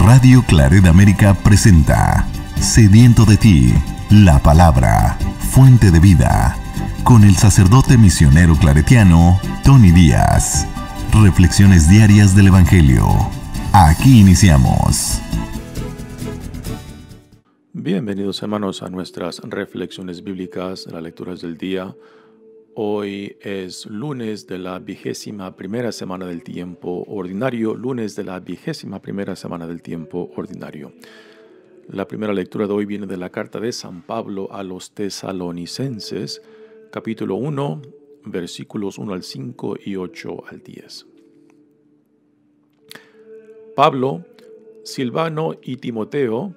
Radio Claret América presenta Sediento de ti, la palabra, fuente de vida, con el sacerdote misionero claretiano Tony Díaz. Reflexiones diarias del Evangelio. Aquí iniciamos. Bienvenidos, hermanos, a nuestras reflexiones bíblicas, las lecturas del día. Hoy es lunes de la 21ª semana del tiempo ordinario, La primera lectura de hoy viene de la carta de San Pablo a los Tesalonicenses, capítulo 1, versículos 1 al 5 y 8 al 10. Pablo, Silvano y Timoteo,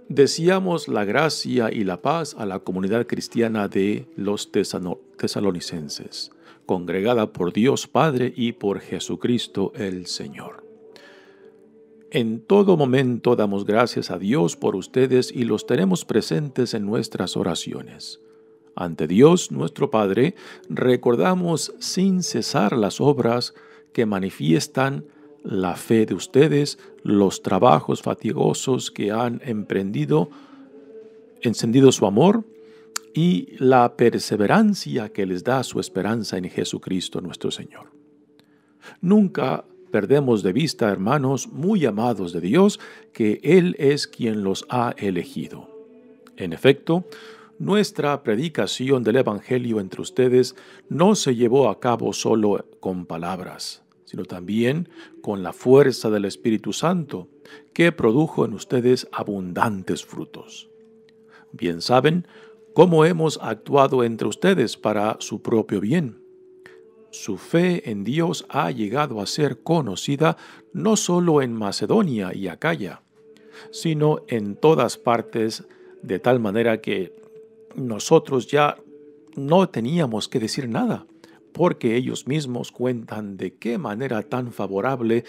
deseamos la gracia y la paz a la comunidad cristiana de los tesalonicenses, congregada por Dios Padre y por Jesucristo el Señor. En todo momento damos gracias a Dios por ustedes y los tenemos presentes en nuestras oraciones. Ante Dios, nuestro Padre, recordamos sin cesar las obras que manifiestan la fe de ustedes, los trabajos fatigosos que han encendido su amor y la perseverancia que les da su esperanza en Jesucristo nuestro Señor. Nunca perdemos de vista, hermanos muy amados de Dios, que Él es quien los ha elegido. En efecto, nuestra predicación del Evangelio entre ustedes no se llevó a cabo solo con palabras, sino también con la fuerza del Espíritu Santo, que produjo en ustedes abundantes frutos. Bien saben cómo hemos actuado entre ustedes para su propio bien. Su fe en Dios ha llegado a ser conocida no solo en Macedonia y Acaya, sino en todas partes, de tal manera que nosotros ya no teníamos que decir nada, porque ellos mismos cuentan de qué manera tan favorable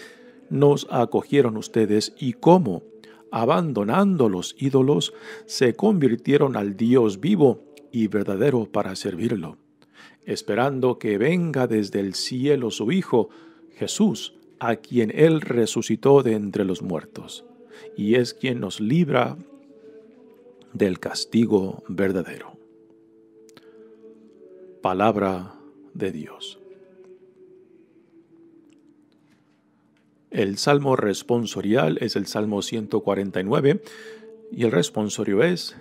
nos acogieron ustedes y cómo, abandonando los ídolos, se convirtieron al Dios vivo y verdadero para servirlo, esperando que venga desde el cielo su Hijo, Jesús, a quien Él resucitó de entre los muertos, y es quien nos libra del castigo verdadero. Palabra de Dios. El salmo responsorial es el Salmo 149 y el responsorio es: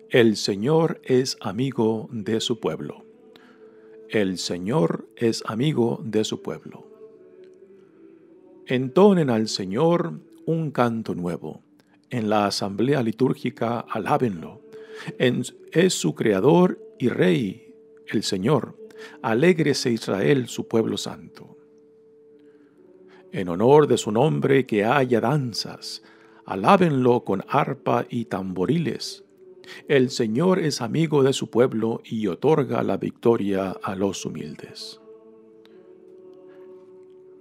El Señor es amigo de su pueblo. El Señor es amigo de su pueblo. Entonen al Señor un canto nuevo. En la asamblea litúrgica alábenlo. Es su Creador y Rey, el Señor. Alégrese Israel, su pueblo santo. En honor de su nombre que haya danzas, alábenlo con arpa y tamboriles. El Señor es amigo de su pueblo y otorga la victoria a los humildes.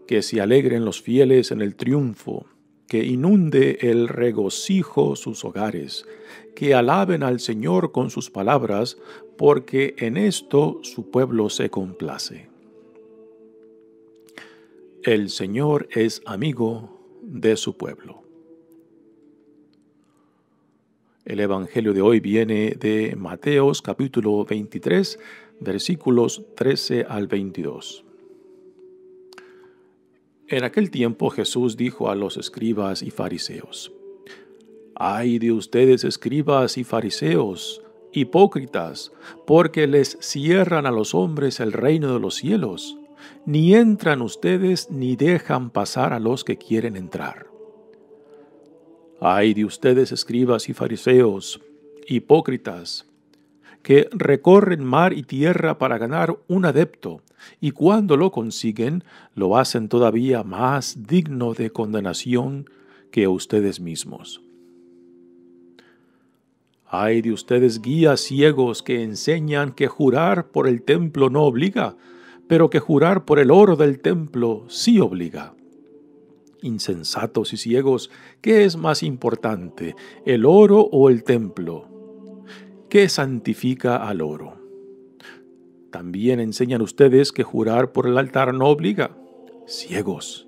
Que se alegren los fieles en el triunfo, que inunde el regocijo sus hogares, que alaben al Señor con sus palabras, porque en esto su pueblo se complace. El Señor es amigo de su pueblo. El Evangelio de hoy viene de Mateos capítulo 23, versículos 13 al 22. En aquel tiempo Jesús dijo a los escribas y fariseos: ¡Ay de ustedes, escribas y fariseos, hipócritas, porque les cierran a los hombres el reino de los cielos! Ni entran ustedes ni dejan pasar a los que quieren entrar. ¡Ay de ustedes, escribas y fariseos, hipócritas, que recorren mar y tierra para ganar un adepto, y cuando lo consiguen, lo hacen todavía más digno de condenación que ustedes mismos! ¡Ay de ustedes, guías ciegos, que enseñan que jurar por el templo no obliga, pero que jurar por el oro del templo sí obliga! Insensatos y ciegos, ¿qué es más importante, el oro o el templo? ¿Qué santifica al oro? También enseñan ustedes que jurar por el altar no obliga. Ciegos,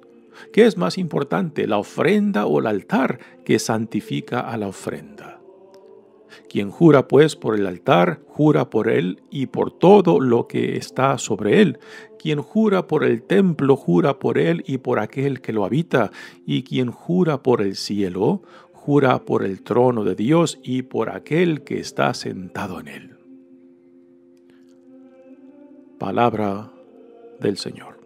¿Qué es más importante, la ofrenda o el altar que santifica a la ofrenda? Quien jura pues por el altar, jura por él y por todo lo que está sobre él. Quien jura por el templo, jura por él y por aquel que lo habita. Y quien jura por el cielo, jura por el trono de Dios y por aquel que está sentado en él. Palabra del Señor.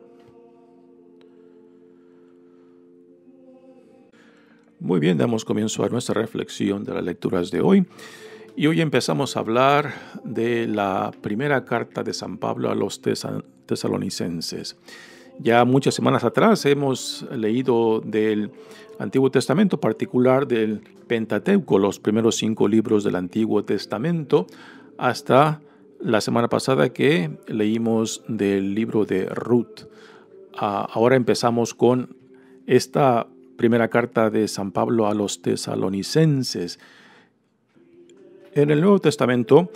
Muy bien, damos comienzo a nuestra reflexión de las lecturas de hoy. Y hoy empezamos a hablar de la primera carta de San Pablo a los tesalonicenses. Ya muchas semanas atrás hemos leído del Antiguo Testamento, particular del Pentateuco, los primeros 5 libros del Antiguo Testamento, hasta la semana pasada que leímos del libro de Ruth. Ahora empezamos con esta primera carta de San Pablo a los tesalonicenses. En el Nuevo Testamento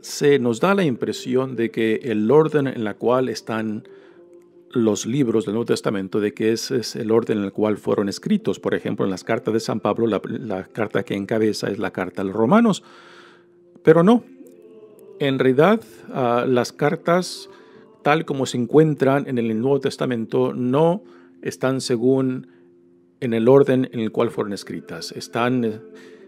se nos da la impresión de que el orden en el cual están los libros del Nuevo Testamento, de que ese es el orden en el cual fueron escritos. Por ejemplo, en las cartas de San Pablo, la carta que encabeza es la carta a los Romanos. Pero no, en realidad las cartas tal como se encuentran en el Nuevo Testamento no están según en el orden en el cual fueron escritas.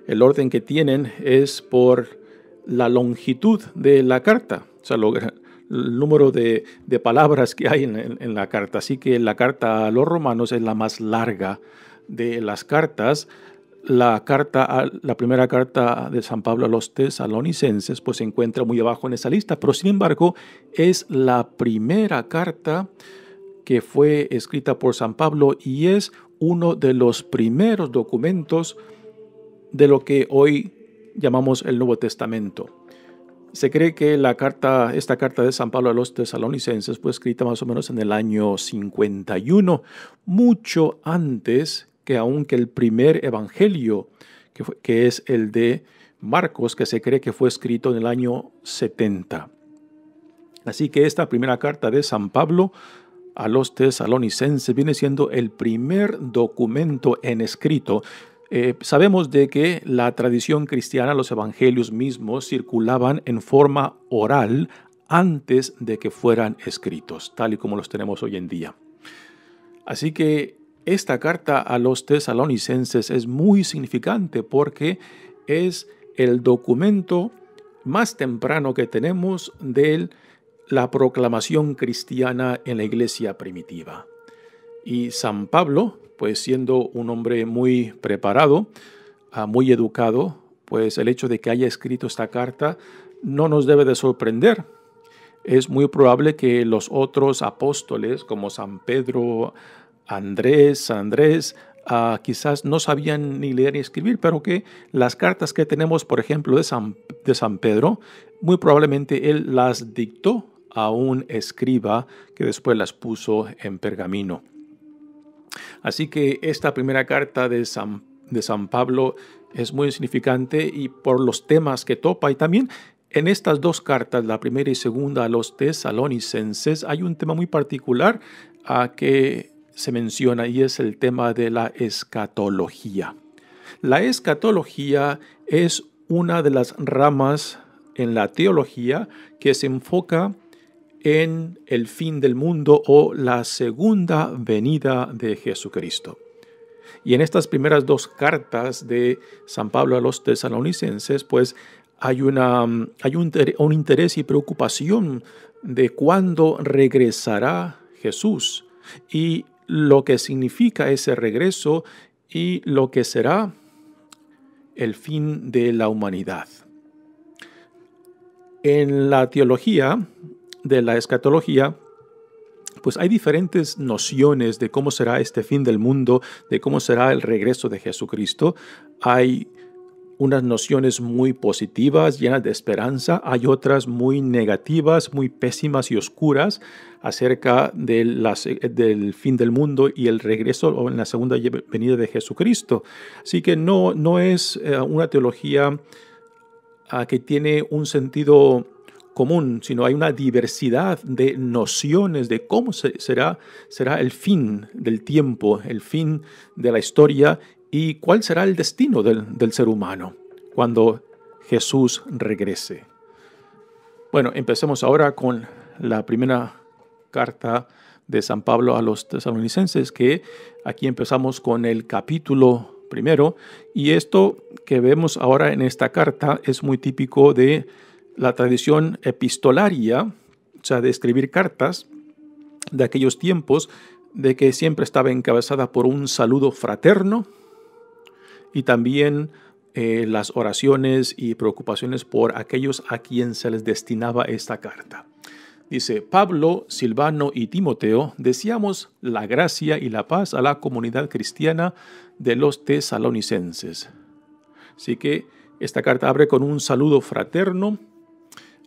El orden que tienen es por la longitud de la carta, o sea, el número de palabras que hay en la carta. Así que la carta a los Romanos es la más larga de las cartas. La primera carta de San Pablo a los tesalonicenses pues se encuentra muy abajo en esa lista, pero sin embargo es la primera carta que fue escrita por San Pablo y es uno de los primeros documentos de lo que hoy llamamos el Nuevo Testamento. Se cree que esta carta de San Pablo a los tesalonicenses fue escrita más o menos en el año 51, mucho antes que aunque el primer evangelio, que es el de Marcos, que se cree que fue escrito en el año 70. Así que esta primera carta de San Pablo a los tesalonicenses viene siendo el primer documento en escrito. Sabemos de que la tradición cristiana, los evangelios mismos, circulaban en forma oral antes de que fueran escritos, tal y como los tenemos hoy en día. Así que esta carta a los tesalonicenses es muy significante porque es el documento más temprano que tenemos de la proclamación cristiana en la iglesia primitiva. Y San Pablo, pues siendo un hombre muy preparado, muy educado, pues el hecho de que haya escrito esta carta no nos debe de sorprender. Es muy probable que los otros apóstoles, como San Pedro, San Andrés, quizás no sabían ni leer ni escribir, pero que las cartas que tenemos, por ejemplo, de San Pedro, muy probablemente él las dictó a un escriba que después las puso en pergamino. Así que esta primera carta de San Pablo es muy significante y por los temas que topa. Y también en estas dos cartas, la primera y segunda a los tesalonicenses, hay un tema muy particular que se menciona y es el tema de la escatología. La escatología es una de las ramas en la teología que se enfoca en el fin del mundo o la segunda venida de Jesucristo. Y en estas primeras dos cartas de San Pablo a los tesalonicenses, pues hay un interés y preocupación de cuándo regresará Jesús y lo que significa ese regreso y lo que será el fin de la humanidad. En la teología de la escatología, pues hay diferentes nociones de cómo será este fin del mundo, de cómo será el regreso de Jesucristo. Hay unas nociones muy positivas, llenas de esperanza. Hay otras muy negativas, muy pésimas y oscuras acerca del fin del mundo y el regreso o en la segunda venida de Jesucristo. Así que no es una teología que tiene un sentido común, sino hay una diversidad de nociones de cómo será el fin del tiempo, el fin de la historia y cuál será el destino del ser humano cuando Jesús regrese. Bueno, empecemos ahora con la primera carta de San Pablo a los tesalonicenses, que aquí empezamos con el capítulo primero, y esto que vemos ahora en esta carta es muy típico de la tradición epistolaria, o sea, de escribir cartas de aquellos tiempos, de que siempre estaba encabezada por un saludo fraterno y también las oraciones y preocupaciones por aquellos a quien se les destinaba esta carta. Dice: Pablo, Silvano y Timoteo, deseamos la gracia y la paz a la comunidad cristiana de los tesalonicenses. Así que esta carta abre con un saludo fraterno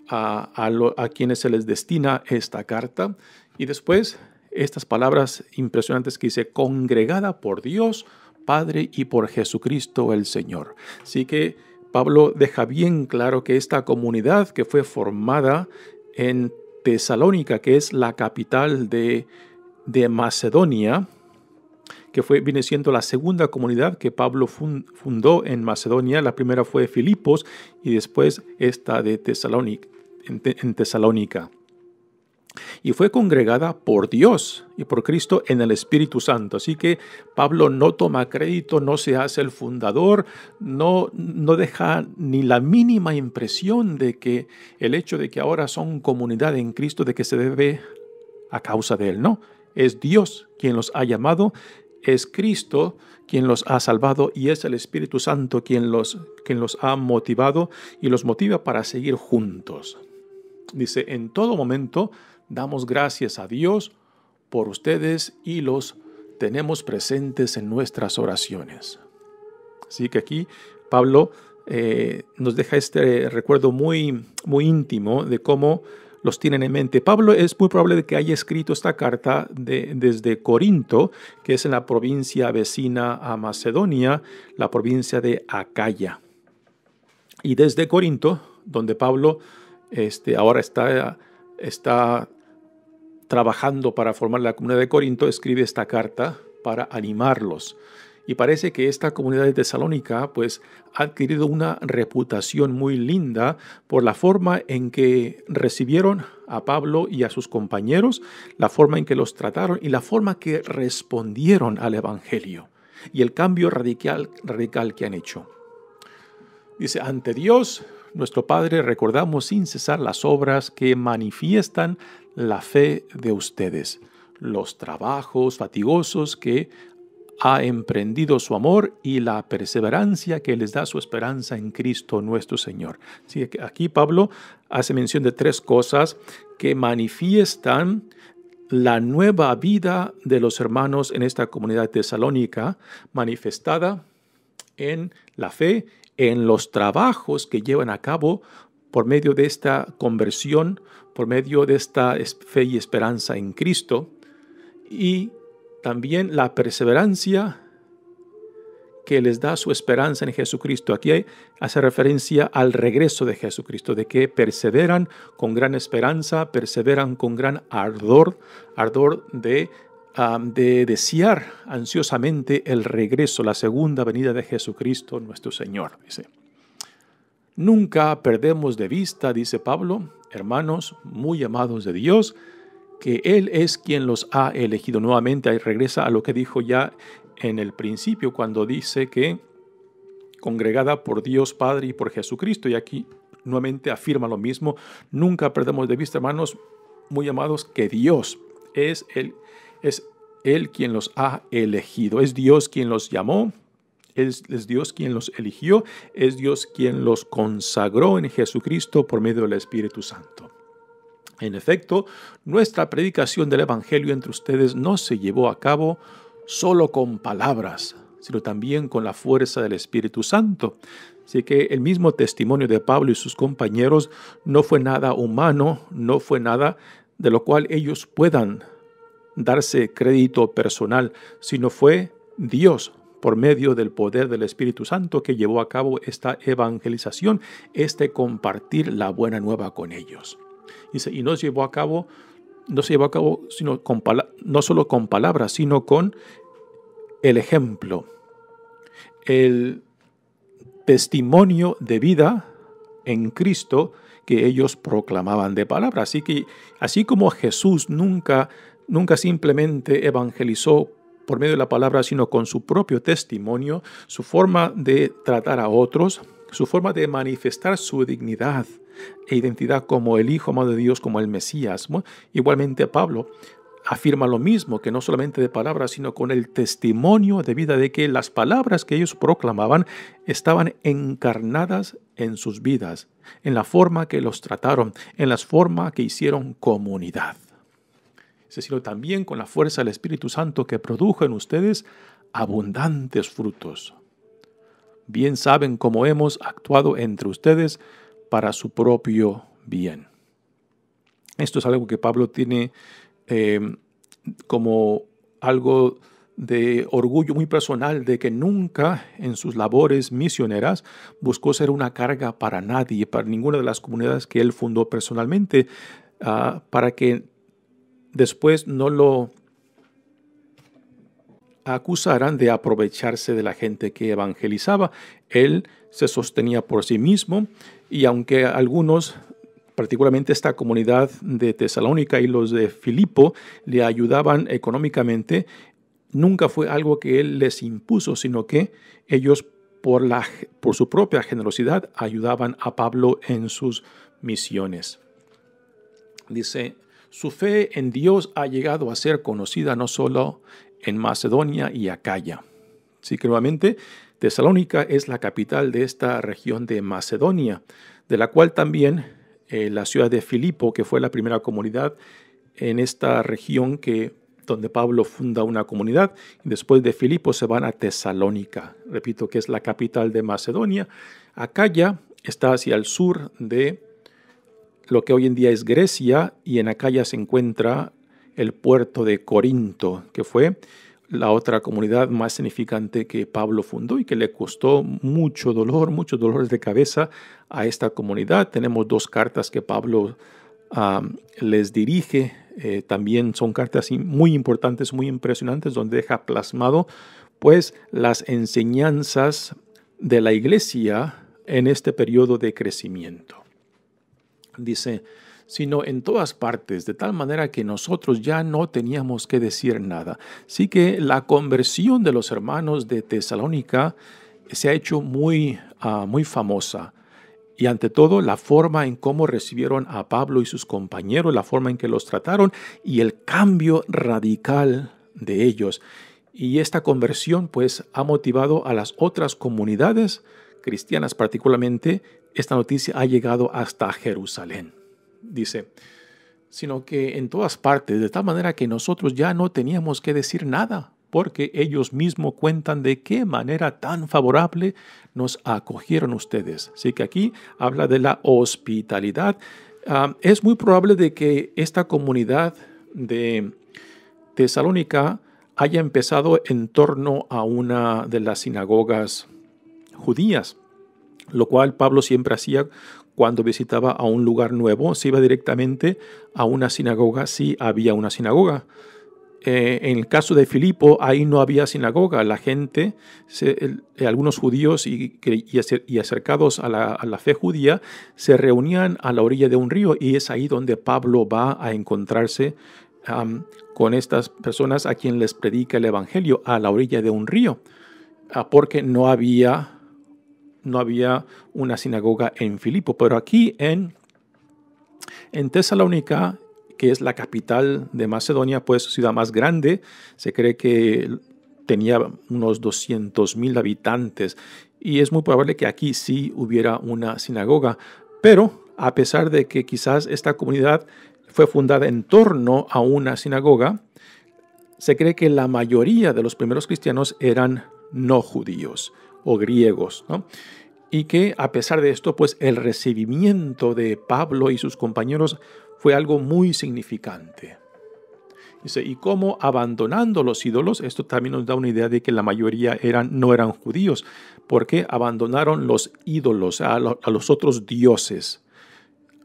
a quienes se les destina esta carta, y después estas palabras impresionantes que dice: congregada por Dios Padre y por Jesucristo el Señor. Así que Pablo deja bien claro que esta comunidad que fue formada en Tesalónica, que es la capital de Macedonia, que viene siendo la segunda comunidad que Pablo fundó en Macedonia. La primera fue Filipos y después esta de Tesalónica, en Tesalónica. Y fue congregada por Dios y por Cristo en el Espíritu Santo. Así que Pablo no toma crédito, no se hace el fundador, no deja ni la mínima impresión de que el hecho de que ahora son comunidad en Cristo, de que se debe a causa de Él. No, es Dios quien los ha llamado, es Cristo quien los ha salvado y es el Espíritu Santo quien los ha motivado y los motiva para seguir juntos. Dice: en todo momento damos gracias a Dios por ustedes y los tenemos presentes en nuestras oraciones. Así que aquí Pablo nos deja este recuerdo muy, muy íntimo de cómo los tienen en mente. Pablo es muy probable de que haya escrito esta carta desde Corinto, que es en la provincia vecina a Macedonia, la provincia de Acaya. Y desde Corinto, donde Pablo ahora está trabajando para formar la comunidad de Corinto, escribe esta carta para animarlos. Y parece que esta comunidad de Tesalónica pues, ha adquirido una reputación muy linda por la forma en que recibieron a Pablo y a sus compañeros, la forma en que los trataron y la forma que respondieron al Evangelio y el cambio radical que han hecho. Dice: ante Dios, nuestro Padre, recordamos sin cesar las obras que manifiestan la fe de ustedes, los trabajos fatigosos que ha emprendido su amor y la perseverancia que les da su esperanza en Cristo nuestro Señor. Así que aquí Pablo hace mención de tres cosas que manifiestan la nueva vida de los hermanos en esta comunidad tesalónica, manifestada en la fe, en los trabajos que llevan a cabo por medio de esta conversión, por medio de esta fe y esperanza en Cristo, y también la perseverancia que les da su esperanza en Jesucristo. Aquí hace referencia al regreso de Jesucristo, de que perseveran con gran esperanza, perseveran con gran ardor de desear ansiosamente el regreso, la segunda venida de Jesucristo nuestro Señor. Dice: nunca perdemos de vista, dice Pablo, hermanos muy amados de Dios, que Él es quien los ha elegido. Nuevamente ahí regresa a lo que dijo ya en el principio, cuando dice que congregada por Dios Padre y por Jesucristo, y aquí nuevamente afirma lo mismo. Nunca perdemos de vista, hermanos muy amados, que Dios es Él quien los ha elegido. Es Dios quien los llamó, es Dios quien los eligió, es Dios quien los consagró en Jesucristo por medio del Espíritu Santo. En efecto, nuestra predicación del Evangelio entre ustedes no se llevó a cabo solo con palabras, sino también con la fuerza del Espíritu Santo. Así que el mismo testimonio de Pablo y sus compañeros no fue nada humano, no fue nada de lo cual ellos puedan darse crédito personal, sino fue Dios por medio del poder del Espíritu Santo que llevó a cabo esta evangelización, compartir la buena nueva con ellos. Dice, y no se llevó a cabo sino no solo con palabras, sino con el ejemplo, el testimonio de vida en Cristo que ellos proclamaban de palabra. Así que, así como Jesús nunca simplemente evangelizó por medio de la palabra, sino con su propio testimonio, su forma de tratar a otros, su forma de manifestar su dignidad e identidad como el Hijo amado de Dios, como el Mesías. Igualmente Pablo afirma lo mismo, que no solamente de palabras, sino con el testimonio de vida de que las palabras que ellos proclamaban estaban encarnadas en sus vidas, en la forma que los trataron, en la forma que hicieron comunidad. Sino también con la fuerza del Espíritu Santo que produjo en ustedes abundantes frutos. Bien saben cómo hemos actuado entre ustedes para su propio bien. Esto es algo que Pablo tiene como algo de orgullo muy personal, de que nunca en sus labores misioneras buscó ser una carga para nadie, para ninguna de las comunidades que él fundó personalmente, para que después no lo acusaran de aprovecharse de la gente que evangelizaba. Él se sostenía por sí mismo, y aunque algunos, particularmente esta comunidad de Tesalónica y los de Filipo, le ayudaban económicamente, nunca fue algo que él les impuso, sino que ellos por su propia generosidad ayudaban a Pablo en sus misiones. Dice, su fe en Dios ha llegado a ser conocida no solo en Macedonia y Acaya. Así que nuevamente, Tesalónica es la capital de esta región de Macedonia, de la cual también la ciudad de Filipo, que fue la primera comunidad en esta región donde Pablo funda una comunidad, y después de Filipo se van a Tesalónica, repito, que es la capital de Macedonia. Acaya está hacia el sur de lo que hoy en día es Grecia, y en Acaya se encuentra el puerto de Corinto, que fue la otra comunidad más significante que Pablo fundó y que le costó muchos dolores de cabeza a esta comunidad. Tenemos 2 cartas que Pablo les dirige. También son cartas muy importantes, muy impresionantes, donde deja plasmado pues las enseñanzas de la iglesia en este periodo de crecimiento. Dice, sino en todas partes, de tal manera que nosotros ya no teníamos que decir nada. Así que la conversión de los hermanos de Tesalónica se ha hecho muy famosa. Y ante todo, la forma en cómo recibieron a Pablo y sus compañeros, la forma en que los trataron y el cambio radical de ellos. Y esta conversión pues ha motivado a las otras comunidades cristianas, particularmente esta noticia ha llegado hasta Jerusalén. Dice, sino que en todas partes, de tal manera que nosotros ya no teníamos que decir nada, porque ellos mismos cuentan de qué manera tan favorable nos acogieron ustedes. Así que aquí habla de la hospitalidad. Es muy probable de que esta comunidad de Tesalónica haya empezado en torno a una de las sinagogas judías, lo cual Pablo siempre hacía cuando visitaba a un lugar nuevo. Se iba directamente a una sinagoga si había una sinagoga. En el caso de Filipo, ahí no había sinagoga. La gente, algunos judíos y acercados a la fe judía, se reunían a la orilla de un río, y es ahí donde Pablo va a encontrarse con estas personas a quien les predica el evangelio, a la orilla de un río, porque no había una sinagoga en Filipo. Pero aquí en Tesalónica, que es la capital de Macedonia, pues ciudad más grande, se cree que tenía unos 200,000 habitantes, y es muy probable que aquí sí hubiera una sinagoga. Pero a pesar de que quizás esta comunidad fue fundada en torno a una sinagoga, se cree que la mayoría de los primeros cristianos eran no judíos o griegos, ¿no? Y que a pesar de esto, pues el recibimiento de Pablo y sus compañeros fue algo muy significante. Dice, y cómo abandonando los ídolos, esto también nos da una idea de que la mayoría no eran judíos, porque abandonaron los ídolos, a los otros dioses.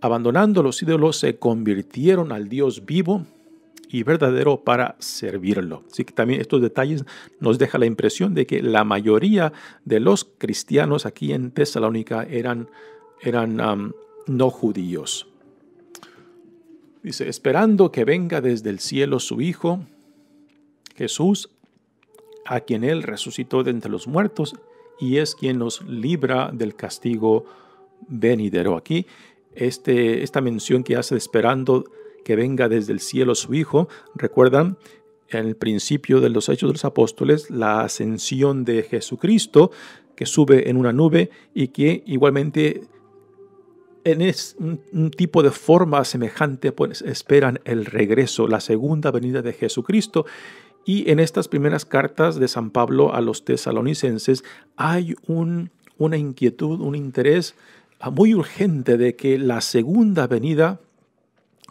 Abandonando los ídolos, se convirtieron al Dios vivo y verdadero para servirlo. Así que también estos detalles nos dejan la impresión de que la mayoría de los cristianos aquí en Tesalónica eran no judíos. Dice, esperando que venga desde el cielo su Hijo, Jesús, a quien Él resucitó de entre los muertos y es quien nos libra del castigo venidero. Aquí, esta mención que hace esperando que venga desde el cielo su Hijo, recuerdan en el principio de los Hechos de los Apóstoles, la ascensión de Jesucristo, que sube en una nube y que igualmente en un tipo de forma semejante pues, esperan el regreso, la segunda venida de Jesucristo. Y en estas primeras cartas de San Pablo a los tesalonicenses hay una inquietud, un interés muy urgente de que la segunda venida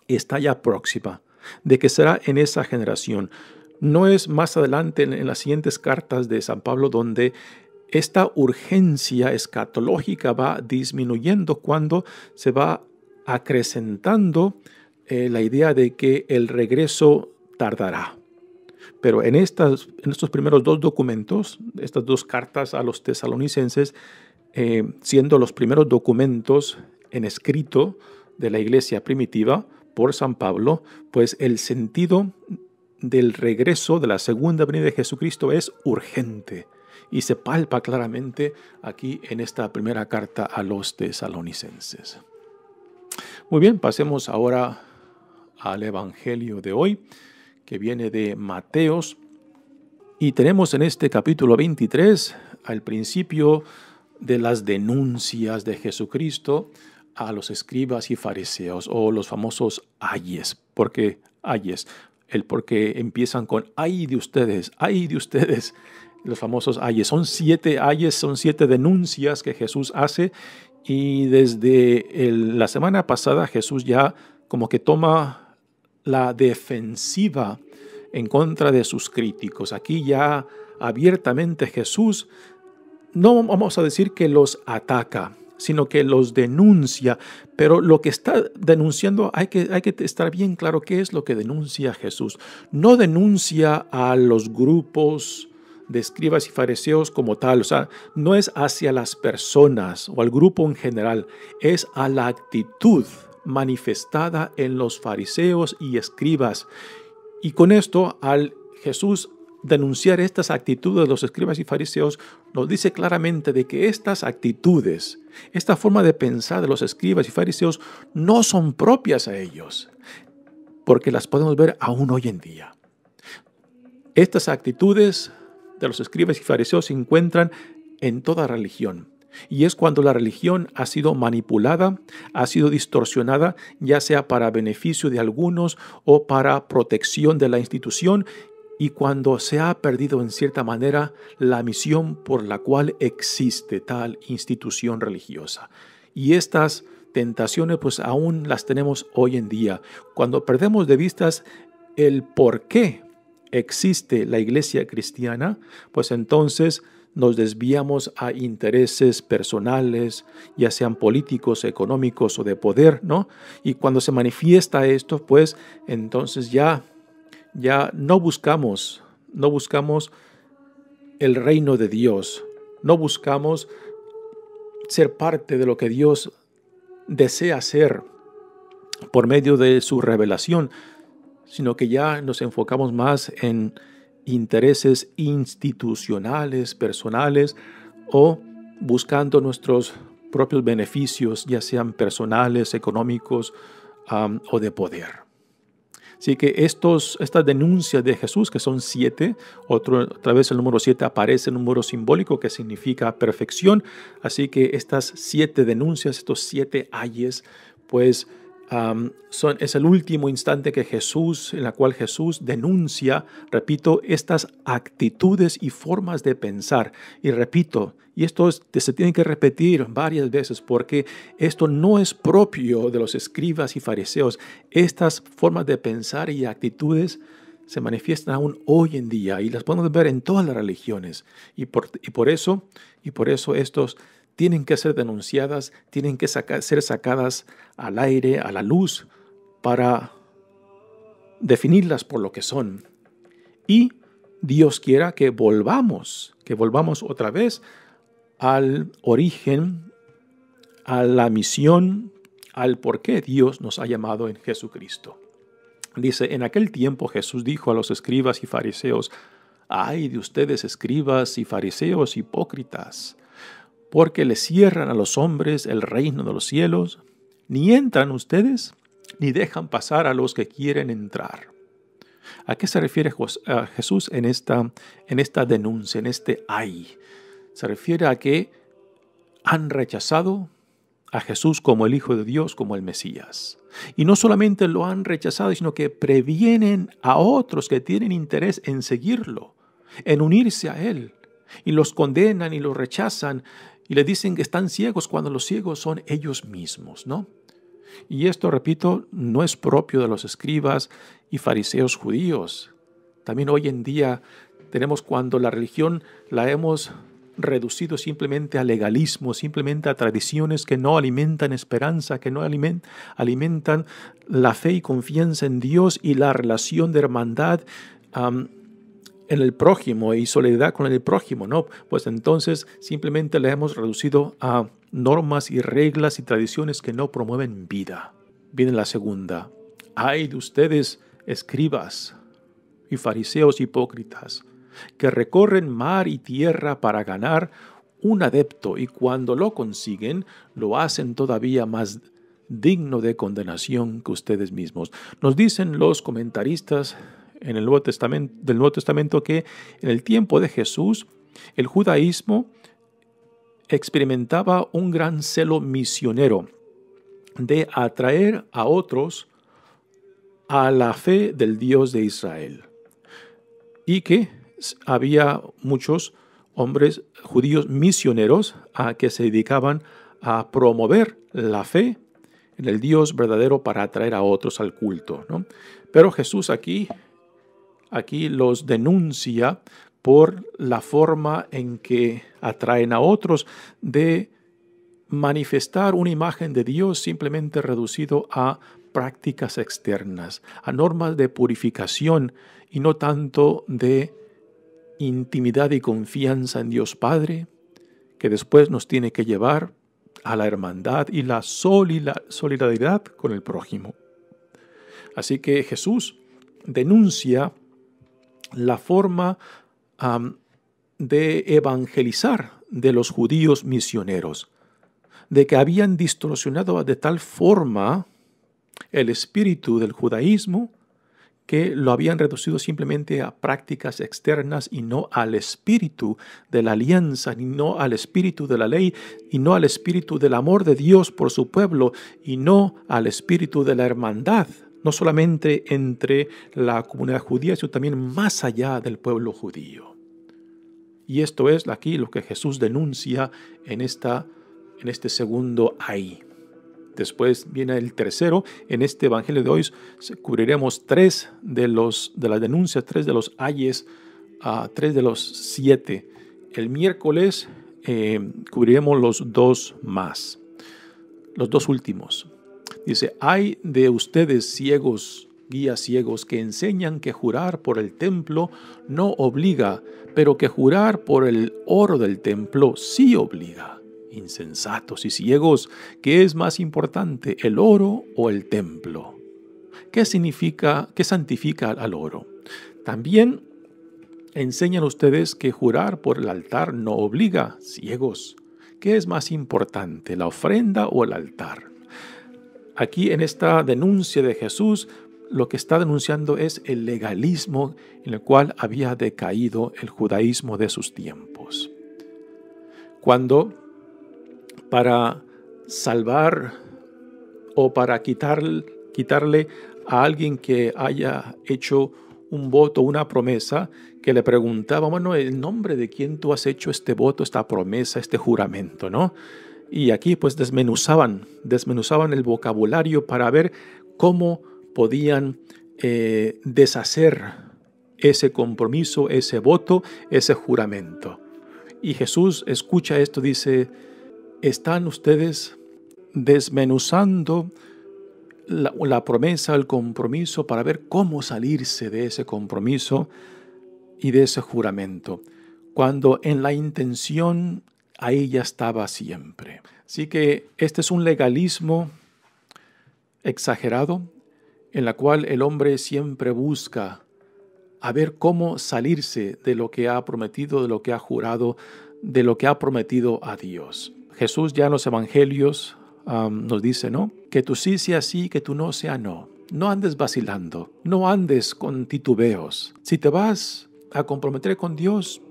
está ya próxima, de que será en esa generación. No es más adelante en las siguientes cartas de San Pablo donde esta urgencia escatológica va disminuyendo cuando se va acrecentando la idea de que el regreso tardará. Pero en estos primeros dos documentos, estas dos cartas a los tesalonicenses, siendo los primeros documentos en escrito de la iglesia primitiva por San Pablo, pues el sentido del regreso de la segunda venida de Jesucristo es urgente y se palpa claramente aquí en esta primera carta a los tesalonicenses. Muy bien, pasemos ahora al Evangelio de hoy, que viene de Mateos, y tenemos en este capítulo 23 al principio de las denuncias de Jesucristo a los escribas y fariseos, o los famosos ayes. ¿Por qué ayes? Porque empiezan con ay de ustedes, los famosos ayes. Son 7 ayes, son 7 denuncias que Jesús hace, y desde la semana pasada Jesús ya como que toma la defensiva en contra de sus críticos. Aquí ya abiertamente Jesús, no vamos a decir que los ataca, sino que los denuncia. Pero lo que está denunciando, hay que estar bien claro qué es lo que denuncia Jesús. No denuncia a los grupos de escribas y fariseos como tal, o sea, no es hacia las personas o al grupo en general, es a la actitud manifestada en los fariseos y escribas. Y con esto, al Jesús denunciar estas actitudes de los escribas y fariseos, nos dice claramente de que estas actitudes, esta forma de pensar de los escribas y fariseos no son propias a ellos, porque las podemos ver aún hoy en día. Estas actitudes de los escribas y fariseos se encuentran en toda religión. Y es cuando la religión ha sido manipulada, ha sido distorsionada, ya sea para beneficio de algunos o para protección de la institución, y cuando se ha perdido en cierta manera la misión por la cual existe tal institución religiosa. Y estas tentaciones pues aún las tenemos hoy en día. Cuando perdemos de vista el por qué existe la iglesia cristiana, pues entonces nos desviamos a intereses personales, ya sean políticos, económicos o de poder, ¿no? Y cuando se manifiesta esto, pues entonces ya no buscamos el reino de Dios, no buscamos ser parte de lo que Dios desea hacer por medio de su revelación, sino que ya nos enfocamos más en intereses institucionales, personales, o buscando nuestros propios beneficios, ya sean personales, económicos o de poder. Así que estas denuncias de Jesús, que son 7, otra vez el número 7 aparece en un número simbólico que significa perfección. Así que estas 7 denuncias, estos 7 ayes, pues es el último instante en la cual Jesús denuncia, repito, estas actitudes y formas de pensar. Y repito, y esto se tiene que repetir varias veces porque esto no es propio de los escribas y fariseos. Estas formas de pensar y actitudes se manifiestan aún hoy en día y las podemos ver en todas las religiones. Y por eso estos tienen que ser denunciadas, tienen que ser sacadas al aire, a la luz, para definirlas por lo que son. Y Dios quiera que volvamos otra vez al origen, a la misión, al por qué Dios nos ha llamado en Jesucristo. Dice, en aquel tiempo Jesús dijo a los escribas y fariseos: «Ay de ustedes, escribas y fariseos hipócritas, porque le cierran a los hombres el reino de los cielos, ni entran ustedes, ni dejan pasar a los que quieren entrar». ¿A qué se refiere Jesús en esta denuncia, en este ay? Se refiere a que han rechazado a Jesús como el Hijo de Dios, como el Mesías. Y no solamente lo han rechazado, sino que previenen a otros que tienen interés en seguirlo, en unirse a Él. Y los condenan y los rechazan y le dicen que están ciegos cuando los ciegos son ellos mismos, ¿no? Y esto, repito, no es propio de los escribas y fariseos judíos. También hoy en día tenemos, cuando la religión la hemos reducido simplemente a legalismo, simplemente a tradiciones que no alimentan esperanza, que no alimentan la fe y confianza en Dios y la relación de hermandad en el prójimo y solidaridad con el prójimo, ¿no? Pues entonces simplemente la hemos reducido a normas y reglas y tradiciones que no promueven vida. Viene la segunda. Ay de ustedes, escribas y fariseos hipócritas, que recorren mar y tierra para ganar un adepto, y cuando lo consiguen, lo hacen todavía más digno de condenación que ustedes mismos. Nos dicen los comentaristas en el del Nuevo Testamento que en el tiempo de Jesús, el judaísmo experimentaba un gran celo misionero de atraer a otros a la fe del Dios de Israel, y que había muchos hombres judíos misioneros que se dedicaban a promover la fe en el Dios verdadero para atraer a otros al culto, ¿no? Pero Jesús aquí los denuncia por la forma en que atraen a otros de manifestar una imagen de Dios simplemente reducido a prácticas externas, a normas de purificación y no tanto de intimidad y confianza en Dios Padre, que después nos tiene que llevar a la hermandad y la solidaridad con el prójimo. Así que Jesús denuncia la forma de evangelizar de los judíos misioneros, de que habían distorsionado de tal forma el espíritu del judaísmo que lo habían reducido simplemente a prácticas externas y no al espíritu de la alianza, ni no al espíritu de la ley, y no al espíritu del amor de Dios por su pueblo, y no al espíritu de la hermandad, no solamente entre la comunidad judía, sino también más allá del pueblo judío. Y esto es aquí lo que Jesús denuncia en este segundo ay. Después viene el tercero. En este evangelio de hoy cubriremos tres de las denuncias, tres de los ayes, tres de los 7. El miércoles cubriremos los dos más, los dos últimos. Dice: ay de ustedes, ciegos, guías ciegos, que enseñan que jurar por el templo no obliga, pero que jurar por el oro del templo sí obliga. Insensatos y ciegos, ¿qué es más importante, el oro o el templo? ¿Qué santifica al oro? También enseñan ustedes que jurar por el altar no obliga. Ciegos, ¿qué es más importante, la ofrenda o el altar? Aquí en esta denuncia de Jesús, lo que está denunciando es el legalismo en el cual había decaído el judaísmo de sus tiempos. Cuando para salvar o para quitarle a alguien que haya hecho un voto, una promesa, que le preguntaba, bueno, ¿el nombre de quién tú has hecho este voto, esta promesa, este juramento, no? Y aquí pues desmenuzaban el vocabulario para ver cómo podían deshacer ese compromiso, ese voto, ese juramento. Y Jesús escucha esto, dice, están ustedes desmenuzando la promesa, el compromiso, para ver cómo salirse de ese compromiso y de ese juramento, cuando en la intención ahí ya estaba siempre. Así que este es un legalismo exagerado, en la cual el hombre siempre busca a ver cómo salirse de lo que ha prometido, de lo que ha jurado, de lo que ha prometido a Dios. Jesús ya en los evangelios nos dice, ¿no?, que tu sí sea sí, que tu no sea no. No andes vacilando, no andes con titubeos. Si te vas a comprometer con Dios,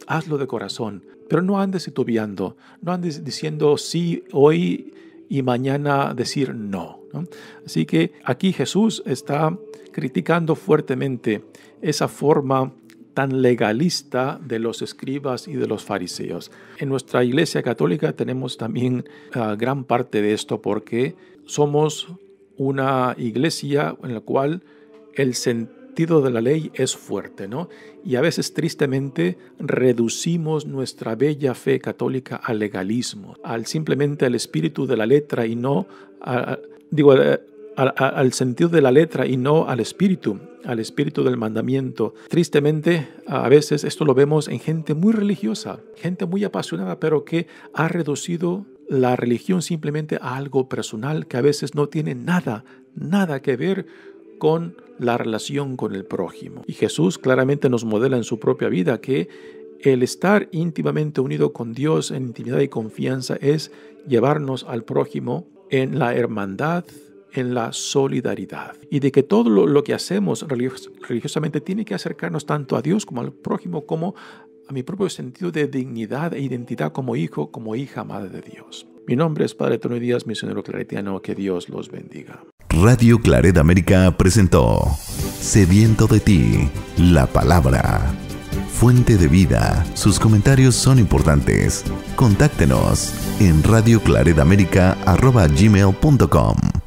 hazlo de corazón, pero no andes titubeando, no andes diciendo sí hoy y mañana decir no, ¿no? Así que aquí Jesús está criticando fuertemente esa forma tan legalista de los escribas y de los fariseos. En nuestra Iglesia Católica tenemos también gran parte de esto, porque somos una iglesia en la cual el sentido de la ley es fuerte, ¿no? Y a veces tristemente reducimos nuestra bella fe católica al legalismo, simplemente al espíritu de la letra y no al sentido de la letra y no al espíritu del mandamiento. Tristemente, a veces esto lo vemos en gente muy religiosa, gente muy apasionada, pero que ha reducido la religión simplemente a algo personal que a veces no tiene nada que ver con la relación con el prójimo. Y Jesús claramente nos modela en su propia vida que el estar íntimamente unido con Dios en intimidad y confianza es llevarnos al prójimo en la hermandad, en la solidaridad, y de que todo lo que hacemos religiosamente tiene que acercarnos tanto a Dios como al prójimo, como a mi propio sentido de dignidad e identidad como hijo, como hija amada de Dios. Mi nombre es Padre Tony Díaz, misionero claretiano. Que Dios los bendiga. Radio Claret América presentó Sediento de ti, la palabra, fuente de vida. Sus comentarios son importantes. Contáctenos en radioclaretamerica@gmail.com.